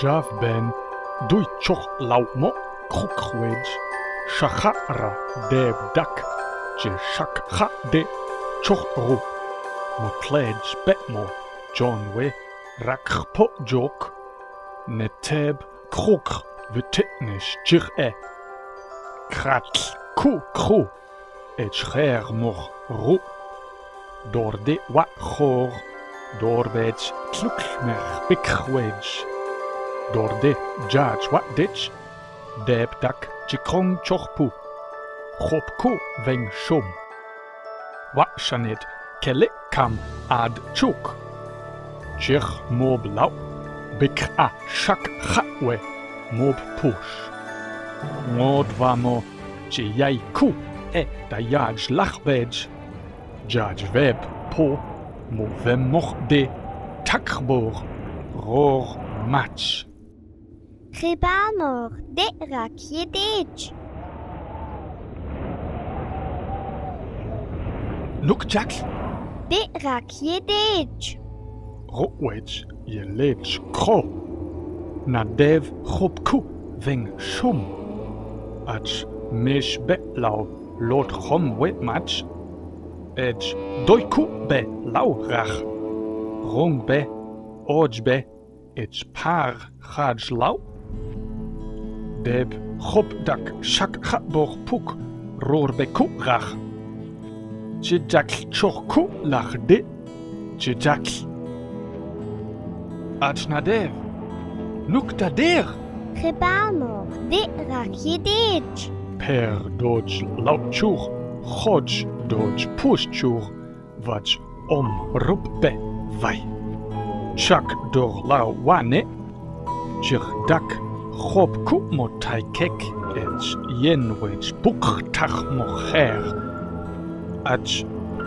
Jav ben dui choch lau mo krukwej shachara deb dak je shakha de choch ru mo pledge betmo John we rakpo jok neteb kruk vetitnish jir krat ku kru et scher mor ru door de wa chor door bed klukmer bikwej door de judge wat ditch deb dak chikrong chochpu chopku veng shum wat shanit kele kam ad chuk chich mob lau bik a shak khatwe mob push mod vamo chi yai ku da judge lachbej judge web po mo vem moch de takbor roor match Gebamor, de rakje dit. Look Jack De rakje dit. Rotwedge je leed kro na dev chopku veng shum ach mish betlau lot chom wet match edge doiku be lau rach rong be oj be ech par chaj lau deb chop dak shak chatbor puk roor be ku rach Chijak choku lach de Chijak Achnadev Nukta der Gebamor, de rakje dit. Per dodge lautchur Chodge dodge pushchur Vaj ruppe vai Chak dor lau wane Chir dak Chop ku motai kek Et yenwech buk tach mocher Ach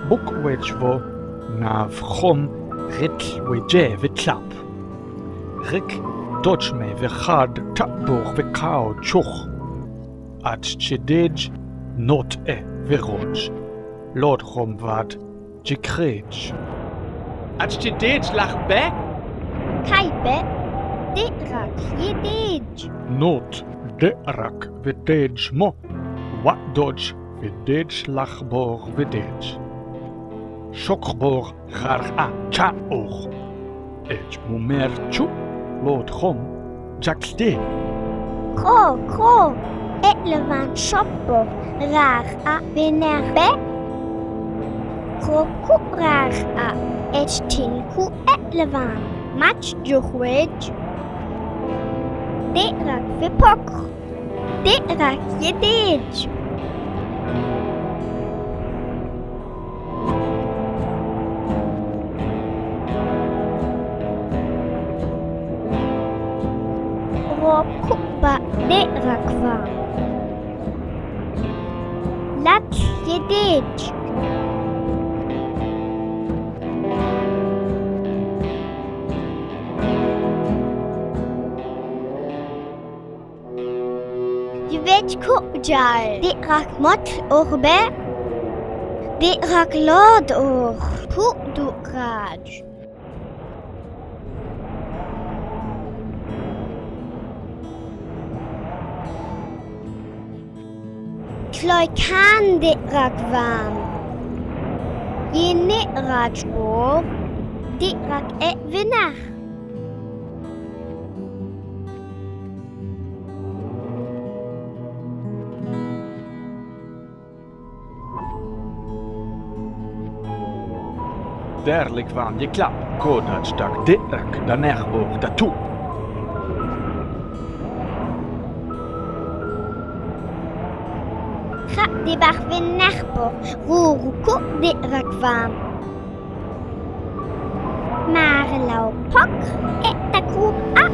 boekwedge vo na vchom rit weje vitlap. Rik dodge me vechad tapbor vekao choch. Ach chedej not veroj. Lord chom vad jikrej. Ach chedej lach be? Kaipe, de rakje dit. Not de rak vedej mo. Wat dodge vedej lachbor vedej. Shokbor gar a cha och. Et mumer chu Lord chom jakde. Kro, et levan shopper, raar a venerbe. Kroku raar a, et tinku et levan. Match juchwedge. De rak vipok. De rak jedej. Kuba de rakva. Lat jedej. Je weet kujal. De rak mot orbe. De rak lord or. Ku du kraj. Kloi kan de rakvam. Je ne rajbo. De rak vinach. Derlik van je klap. Kodach dak de rak da nerbor da tu. De bach vinachbo. Ruruku de rakvam. Maar lau pak et da kru a.